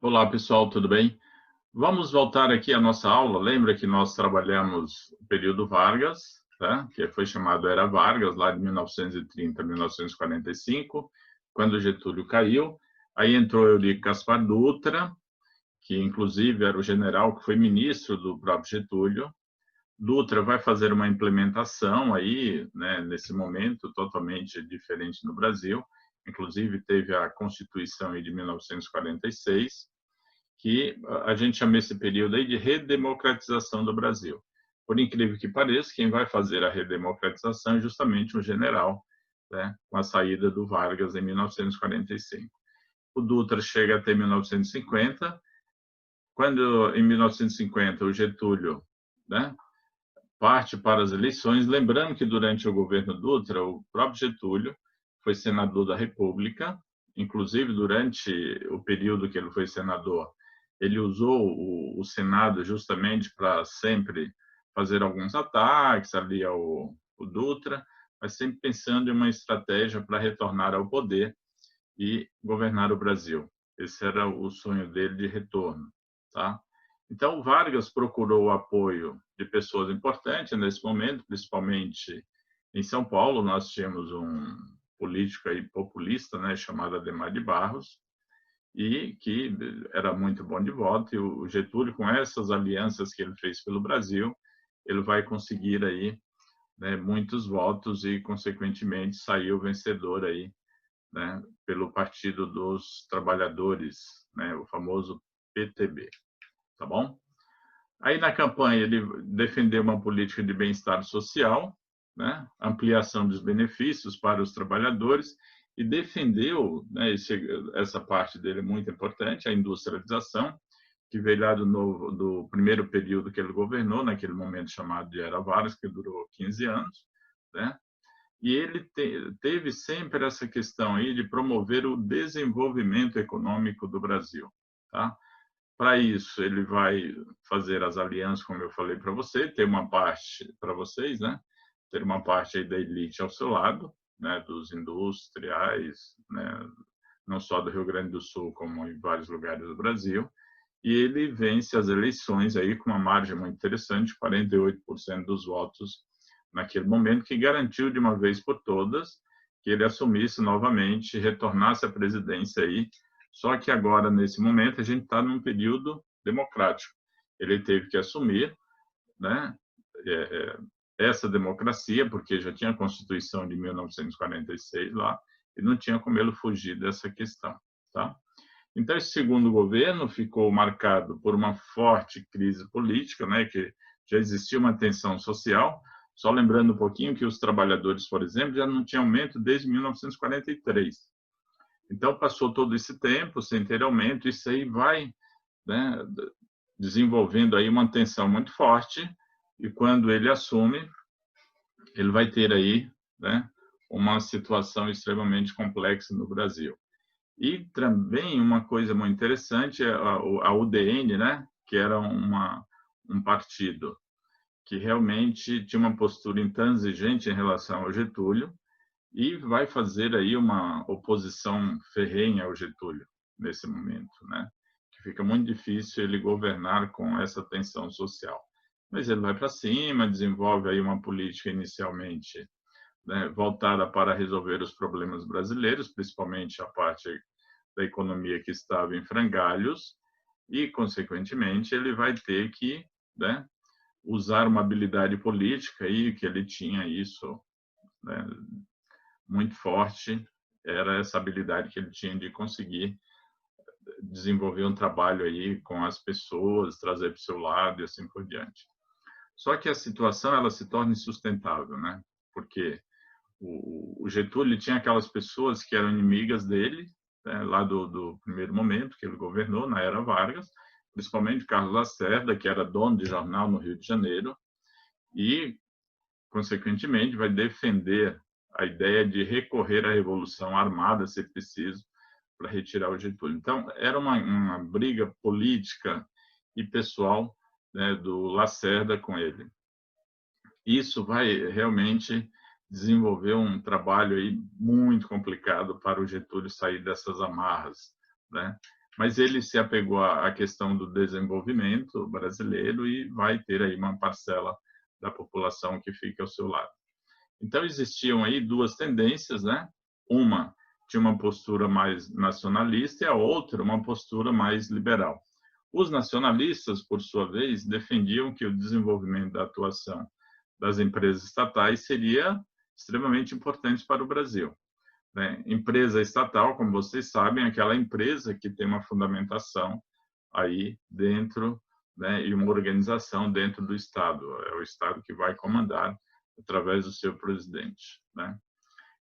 Olá, pessoal, tudo bem? Vamos voltar aqui à nossa aula. Lembra que nós trabalhamos o período Vargas, tá? Que foi chamado Era Vargas, lá de 1930 a 1945, quando Getúlio caiu. Aí entrou Eurico Gaspar Dutra, que inclusive era o general que foi ministro do próprio Getúlio. Dutra vai fazer uma implementação aí, né, nesse momento totalmente diferente no Brasil. Inclusive teve a Constituição aí de 1946, que a gente chama esse período aí de redemocratização do Brasil. Por incrível que pareça, quem vai fazer a redemocratização é justamente um general, né, com a saída do Vargas em 1945. O Dutra chega até 1950, quando em 1950 o Getúlio, né, parte para as eleições, lembrando que durante o governo Dutra, o próprio Getúlio foi senador da República, inclusive durante o período que ele foi senador, ele usou o Senado justamente para sempre fazer alguns ataques ali ao Dutra, mas sempre pensando em uma estratégia para retornar ao poder e governar o Brasil. Esse era o sonho dele de retorno, tá? Então, Vargas procurou o apoio de pessoas importantes nesse momento, principalmente em São Paulo. Nós tínhamos um político aí populista, né, chamado Adhemar de Barros, e que era muito bom de voto. E o Getúlio, com essas alianças que ele fez pelo Brasil, ele vai conseguir aí, né, muitos votos e, consequentemente, saiu vencedor aí, né, pelo Partido dos Trabalhadores, né, o famoso PTB, tá bom? Aí na campanha ele defendeu uma política de bem-estar social, né, ampliação dos benefícios para os trabalhadores e defendeu, né, essa parte dele é muito importante, a industrialização, que veio lá do primeiro período que ele governou, naquele momento chamado de Era Vargas, que durou 15 anos, né? E ele teve sempre essa questão aí de promover o desenvolvimento econômico do Brasil, tá? Para isso, ele vai fazer as alianças, como eu falei para você, ter uma parte para vocês, né? Ter uma parte aí da elite ao seu lado, né? Dos industriais, né? Não só do Rio Grande do Sul, como em vários lugares do Brasil. E ele vence as eleições aí com uma margem muito interessante, 48% dos votos naquele momento, que garantiu de uma vez por todas que ele assumisse novamente, retornasse à presidência aí. Só que agora, nesse momento, a gente está num período democrático. Ele teve que assumir, né, essa democracia, porque já tinha a Constituição de 1946 lá, e não tinha como ele fugir dessa questão, tá? Então, esse segundo governo ficou marcado por uma forte crise política, né, que já existia uma tensão social. Só lembrando um pouquinho que os trabalhadores, por exemplo, já não tinham aumento desde 1943. Então, passou todo esse tempo sem ter aumento, isso aí vai, né, desenvolvendo aí uma tensão muito forte, e quando ele assume, ele vai ter aí, né, uma situação extremamente complexa no Brasil. E também uma coisa muito interessante é a UDN, né, que era um partido que realmente tinha uma postura intransigente em relação ao Getúlio e vai fazer aí uma oposição ferrenha ao Getúlio nesse momento, né? Que fica muito difícil ele governar com essa tensão social. Mas ele vai para cima, desenvolve aí uma política inicialmente, né, voltada para resolver os problemas brasileiros, principalmente a parte da economia que estava em frangalhos, e, consequentemente, ele vai ter que, né, usar uma habilidade política aí, que ele tinha isso, né, muito forte, era essa habilidade que ele tinha de conseguir desenvolver um trabalho aí com as pessoas, trazer para o seu lado e assim por diante. Só que a situação ela se torna insustentável, né? Porque o Getúlio tinha aquelas pessoas que eram inimigas dele, né, lá do primeiro momento que ele governou, na era Vargas, principalmente Carlos Lacerda, que era dono de jornal no Rio de Janeiro, e, consequentemente, vai defender a ideia de recorrer à revolução armada, se preciso, para retirar o Getúlio. Então, era uma briga política e pessoal, né, do Lacerda com ele. Isso vai realmente desenvolver um trabalho aí muito complicado para o Getúlio sair dessas amarras, né? mas ele se apegou à questão do desenvolvimento brasileiro e vai ter aí uma parcela da população que fica ao seu lado. Então, existiam aí duas tendências, né? Uma tinha uma postura mais nacionalista e a outra uma postura mais liberal. Os nacionalistas, por sua vez, defendiam que o desenvolvimento da atuação das empresas estatais seria extremamente importante para o Brasil. Né? Empresa estatal, como vocês sabem, é aquela empresa que tem uma fundamentação aí dentro, né, e uma organização dentro do Estado. É o Estado que vai comandar através do seu presidente, né?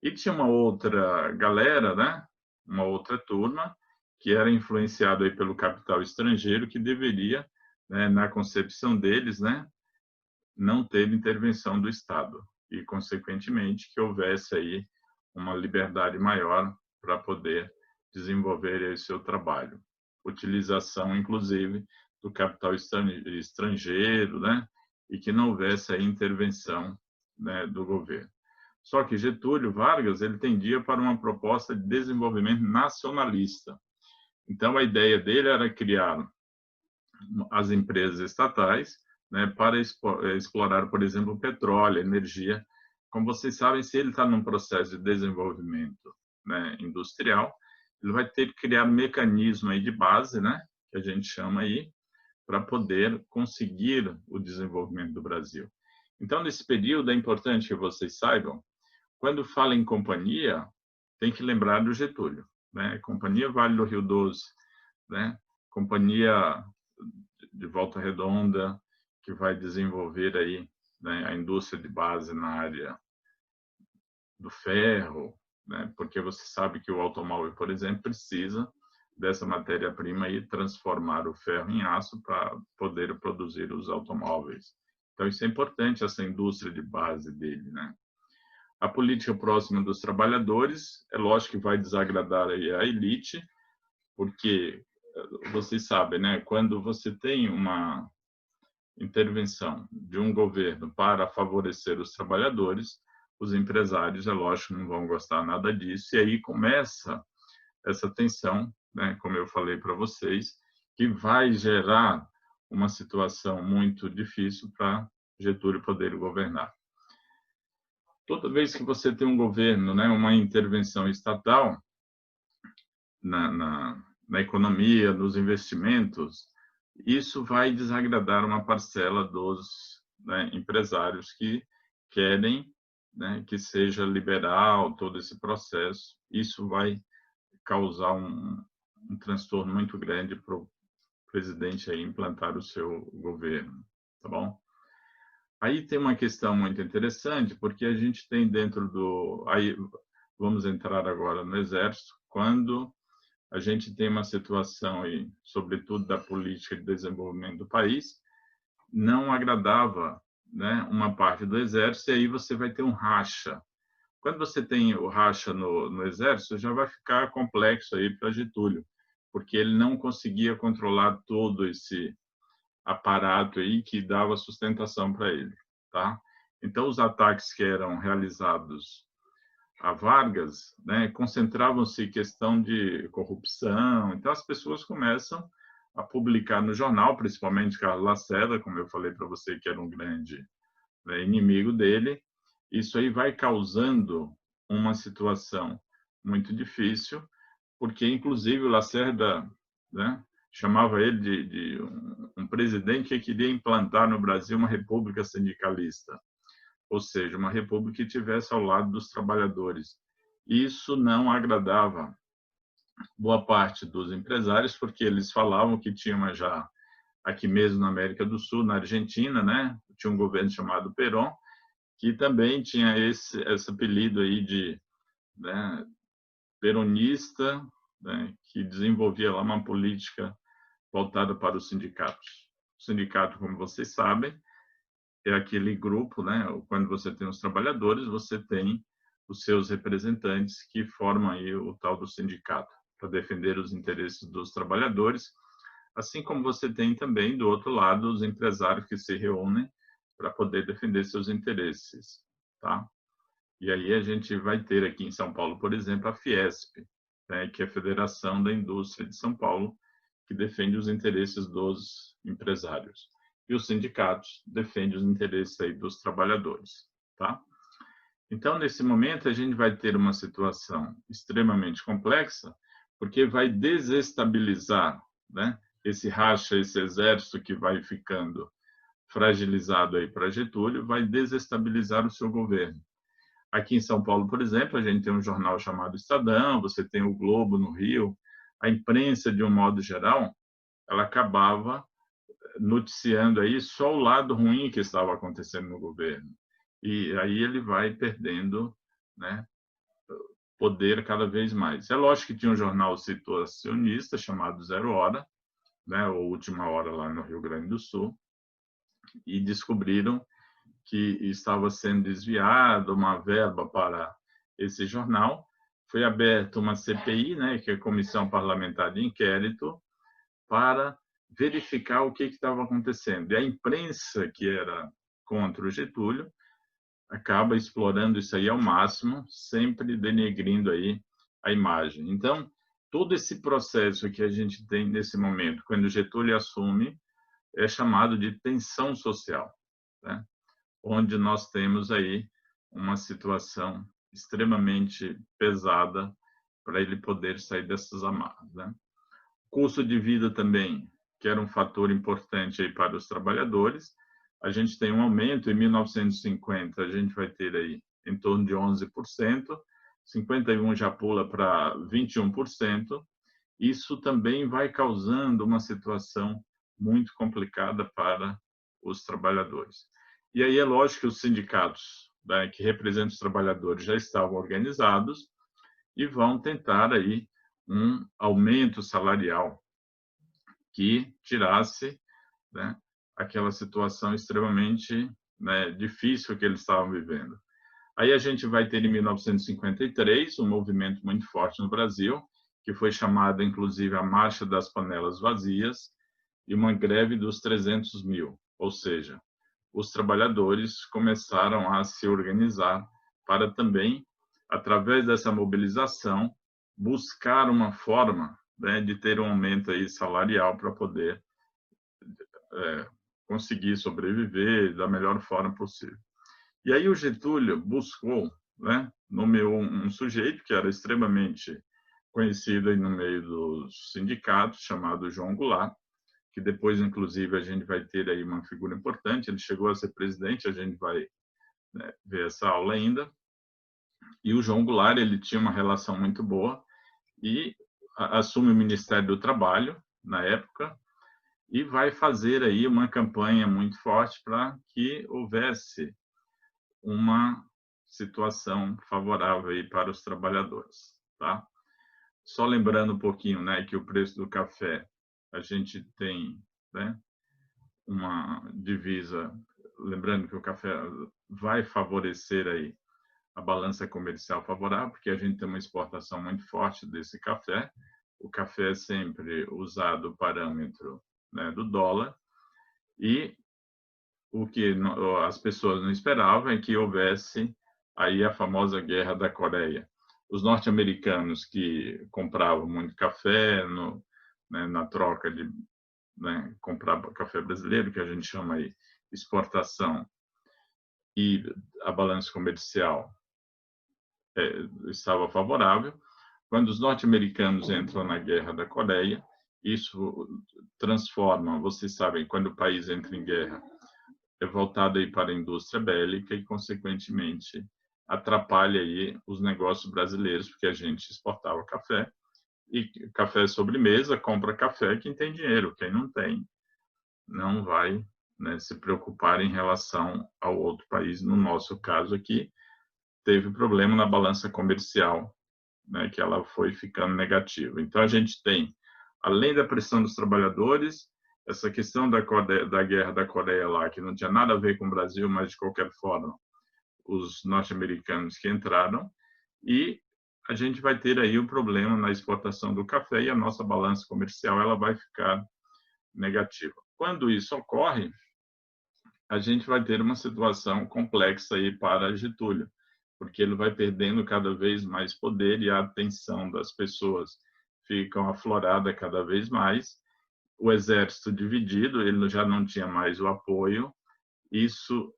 E tinha uma outra galera, né, uma outra turma, que era influenciada aí pelo capital estrangeiro, que deveria, né, na concepção deles, né, não ter intervenção do Estado e, consequentemente, que houvesse aí uma liberdade maior para poder desenvolver o seu trabalho. Utilização, inclusive, do capital estrangeiro, né? E que não houvesse a intervenção, né, do governo. Só que Getúlio Vargas ele tendia para uma proposta de desenvolvimento nacionalista. Então, a ideia dele era criar as empresas estatais, né, para explorar, por exemplo, petróleo, energia. Como vocês sabem, se ele está num processo de desenvolvimento, né, industrial, ele vai ter que criar um mecanismo aí de base, né, que a gente chama aí, para poder conseguir o desenvolvimento do Brasil. Então, nesse período, é importante que vocês saibam, quando fala em companhia, tem que lembrar do Getúlio, né? Companhia Vale do Rio Doce, né? Companhia de Volta Redonda, que vai desenvolver aí, né, a indústria de base na área do ferro, né? Porque você sabe que o automóvel, por exemplo, precisa dessa matéria-prima e transformar o ferro em aço para poder produzir os automóveis. Então, isso é importante, essa indústria de base dele, né? A política próxima dos trabalhadores, é lógico que vai desagradar aí a elite, porque vocês sabem, né? Quando você tem uma intervenção de um governo para favorecer os trabalhadores, os empresários, é lógico, não vão gostar nada disso, e aí começa essa tensão, né, como eu falei para vocês, que vai gerar uma situação muito difícil para Getúlio poder governar. Toda vez que você tem um governo, né, uma intervenção estatal na economia, nos investimentos, isso vai desagradar uma parcela dos, né, empresários que querem, né, que seja liberal todo esse processo. Isso vai causar um transtorno muito grande para o presidente aí implantar o seu governo, tá bom? Aí tem uma questão muito interessante, porque a gente tem dentro do... Aí vamos entrar agora no Exército, quando a gente tem uma situação, aí, sobretudo da política de desenvolvimento do país, não agradava, né, uma parte do Exército, e aí você vai ter um racha. Quando você tem o racha no Exército, já vai ficar complexo aí para Getúlio, porque ele não conseguia controlar todo esse aparato aí que dava sustentação para ele, tá? Então, os ataques que eram realizados a Vargas, né, concentravam-se em questão de corrupção. Então, as pessoas começam a publicar no jornal, principalmente Carlos Lacerda, como eu falei para você, que era um grande, né, inimigo dele. Isso aí vai causando uma situação muito difícil, porque, inclusive, o Lacerda, né, chamava ele de um presidente que queria implantar no Brasil uma república sindicalista, ou seja, uma república que estivesse ao lado dos trabalhadores. Isso não agradava boa parte dos empresários, porque eles falavam que tinha já aqui mesmo na América do Sul, na Argentina, né, tinha um governo chamado Perón, que também tinha esse apelido aí de, né, peronista, né, que desenvolvia lá uma política voltada para os sindicatos. O sindicato, como vocês sabem, é aquele grupo, né? Quando você tem os trabalhadores, você tem os seus representantes que formam aí o tal do sindicato para defender os interesses dos trabalhadores, assim como você tem também do outro lado os empresários que se reúnem para poder defender seus interesses, tá? E aí a gente vai ter aqui em São Paulo, por exemplo, a Fiesp. né, que é a Federação da Indústria de São Paulo, que defende os interesses dos empresários. E os sindicatos defendem os interesses aí dos trabalhadores, tá? Então, nesse momento, a gente vai ter uma situação extremamente complexa, porque vai desestabilizar, né, esse racha, esse exército que vai ficando fragilizado aí para Getúlio, vai desestabilizar o seu governo. Aqui em São Paulo, por exemplo, a gente tem um jornal chamado Estadão, você tem o Globo no Rio, a imprensa, de um modo geral, ela acabava noticiando aí só o lado ruim que estava acontecendo no governo. E aí ele vai perdendo, né, poder cada vez mais. É lógico que tinha um jornal situacionista chamado Zero Hora, né, ou Última Hora lá no Rio Grande do Sul, e descobriram que estava sendo desviada uma verba para esse jornal. Foi aberta uma CPI, né, que é a Comissão Parlamentar de Inquérito, para verificar o que estava acontecendo. E a imprensa, que era contra o Getúlio, acaba explorando isso aí ao máximo, sempre denegrindo aí a imagem. Então, todo esse processo que a gente tem nesse momento, quando o Getúlio assume, é chamado de tensão social, né? Onde nós temos aí uma situação extremamente pesada para ele poder sair dessas amarras, né? Custo de vida também, que era um fator importante aí para os trabalhadores. A gente tem um aumento, em 1950 a gente vai ter aí em torno de 11%, 51 já pula para 21%. Isso também vai causando uma situação muito complicada para os trabalhadores. E aí é lógico que os sindicatos, né, que representam os trabalhadores já estavam organizados e vão tentar aí um aumento salarial que tirasse, né, aquela situação extremamente, né, difícil que eles estavam vivendo. Aí a gente vai ter em 1953 um movimento muito forte no Brasil, que foi chamado inclusive a Marcha das Panelas Vazias, e uma greve dos 300 mil, ou seja, os trabalhadores começaram a se organizar para também, através dessa mobilização, buscar uma forma, né, de ter um aumento aí salarial para poder conseguir sobreviver da melhor forma possível. E aí o Getúlio buscou, né, nomeou um sujeito que era extremamente conhecido aí no meio dos sindicatos, chamado João Goulart, que depois, inclusive, a gente vai ter aí uma figura importante. Ele chegou a ser presidente, a gente vai, né, ver essa aula ainda. E o João Goulart, ele tinha uma relação muito boa e assume o Ministério do Trabalho na época e vai fazer aí uma campanha muito forte para que houvesse uma situação favorável aí para os trabalhadores, tá? Só lembrando um pouquinho, né, que o preço do café, a gente tem, né, uma divisa, lembrando que o café vai favorecer aí a balança comercial favorável, porque a gente tem uma exportação muito forte desse café. O café é sempre usado o parâmetro, né, do dólar, e o que as pessoas não esperavam é que houvesse aí a famosa Guerra da Coreia. Os norte-americanos que compravam muito café né, na troca de, né, comprar café brasileiro, que a gente chama aí exportação, e a balança comercial estava favorável. Quando os norte-americanos entram na Guerra da Coreia, isso transforma, vocês sabem, quando o país entra em guerra, é voltado aí para a indústria bélica e, consequentemente, atrapalha aí os negócios brasileiros, porque a gente exportava café, e café é sobremesa, compra café quem tem dinheiro, quem não tem, não vai, né, se preocupar em relação ao outro país. No nosso caso aqui, teve problema na balança comercial, né, que ela foi ficando negativa. Então, a gente tem, além da pressão dos trabalhadores, essa questão da guerra da Coreia lá, que não tinha nada a ver com o Brasil, mas, de qualquer forma, os norte-americanos que entraram, e a gente vai ter aí o problema na exportação do café e a nossa balança comercial ela vai ficar negativa. Quando isso ocorre, a gente vai ter uma situação complexa aí para Getúlio, porque ele vai perdendo cada vez mais poder e a atenção das pessoas ficam aflorada cada vez mais. O exército dividido, ele já não tinha mais o apoio. Isso,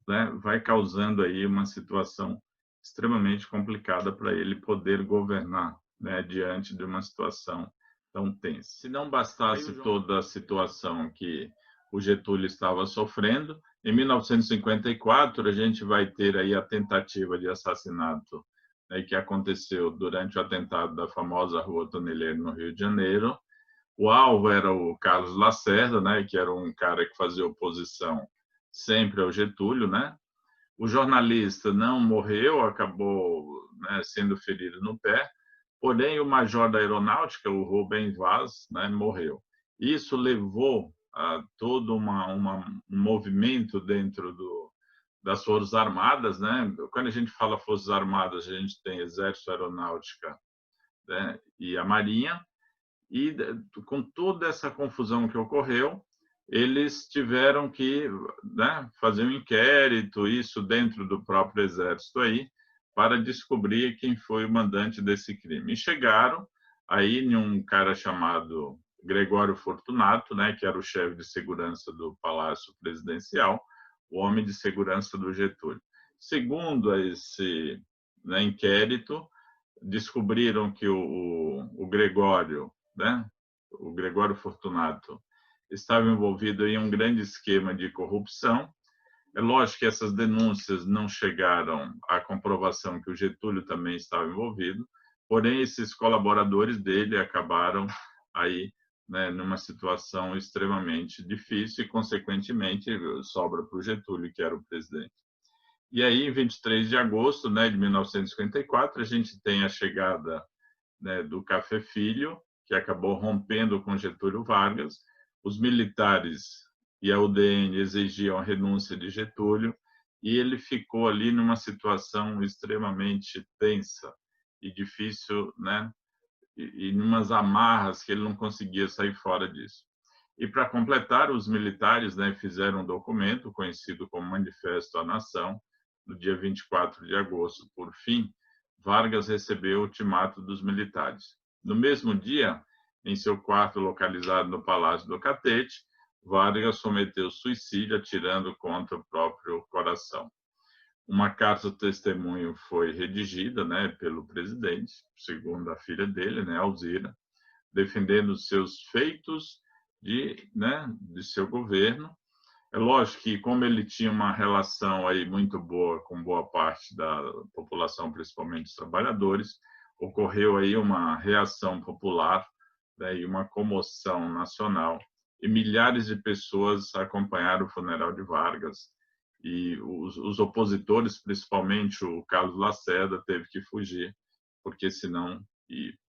né, vai causando aí uma situação extremamente complicada para ele poder governar, né, diante de uma situação tão tensa. Se não bastasse toda a situação que o Getúlio estava sofrendo, em 1954 a gente vai ter aí a tentativa de assassinato, né, que aconteceu durante o atentado da famosa Rua Toneleiro, no Rio de Janeiro. O alvo era o Carlos Lacerda, né, que era um cara que fazia oposição sempre ao Getúlio, né? O jornalista não morreu, acabou, né, sendo ferido no pé, porém o major da aeronáutica, o Rubem Vaz, né, morreu. Isso levou a todo um movimento dentro das Forças Armadas, né? Quando a gente fala Forças Armadas, a gente tem Exército, Aeronáutica, né, e a Marinha, e com toda essa confusão que ocorreu, eles tiveram que, né, fazer um inquérito, isso dentro do próprio exército aí, para descobrir quem foi o mandante desse crime. E chegaram aí em um cara chamado Gregório Fortunato, né, que era o chefe de segurança do Palácio Presidencial, o homem de segurança do Getúlio. Segundo esse, né, inquérito, descobriram que o Gregório, né, o Gregório Fortunato, estava envolvido em um grande esquema de corrupção. É lógico que essas denúncias não chegaram à comprovação que o Getúlio também estava envolvido, porém esses colaboradores dele acabaram aí, né, numa situação extremamente difícil e, consequentemente, sobra para o Getúlio, que era o presidente. E aí, em 23 de agosto, né, de 1954, a gente tem a chegada, né, do Café Filho, que acabou rompendo com Getúlio Vargas. Os militares e a UDN exigiam a renúncia de Getúlio e ele ficou ali numa situação extremamente tensa e difícil, né? E numas amarras que ele não conseguia sair fora disso. E para completar, os militares, né, fizeram um documento conhecido como Manifesto à Nação, no dia 24 de agosto. Por fim, Vargas recebeu o ultimato dos militares. No mesmo dia, em seu quarto localizado no Palácio do Catete, Vargas cometeu suicídio atirando contra o próprio coração. Uma carta de testemunho foi redigida, né, pelo presidente, segundo a filha dele, né, Alzira, defendendo os seus feitos de seu governo. É lógico que, como ele tinha uma relação aí muito boa com boa parte da população, principalmente os trabalhadores, ocorreu aí uma reação popular, né, e uma comoção nacional, e milhares de pessoas acompanharam o funeral de Vargas, e os opositores, principalmente o Carlos Lacerda, teve que fugir, porque senão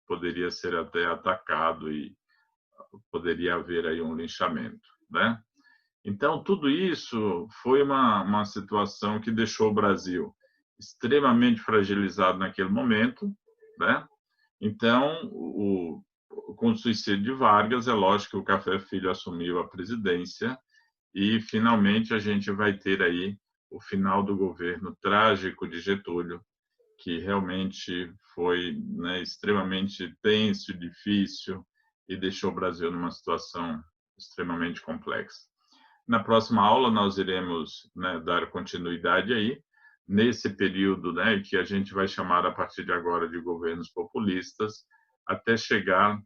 poderia ser até atacado e poderia haver aí um linchamento, né? Então, tudo isso foi uma situação que deixou o Brasil extremamente fragilizado naquele momento, né? Então, com o suicídio de Vargas, é lógico que o Café Filho assumiu a presidência e, finalmente, a gente vai ter aí o final do governo trágico de Getúlio, que realmente foi, né, extremamente tenso, difícil e deixou o Brasil numa situação extremamente complexa. Na próxima aula, nós iremos, né, dar continuidade aí, nesse período, né, que a gente vai chamar a partir de agora de governos populistas, até chegar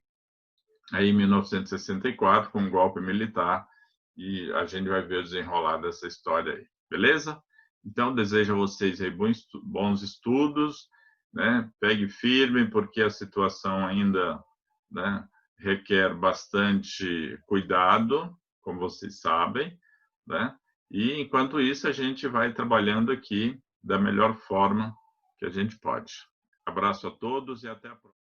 aí em 1964, com um golpe militar, e a gente vai ver o desenrolar dessa história aí, beleza? Então, desejo a vocês aí bons estudos, né? Pegue firme, porque a situação ainda, né, requer bastante cuidado, como vocês sabem, né? E, enquanto isso, a gente vai trabalhando aqui da melhor forma que a gente pode. Abraço a todos e até a próxima.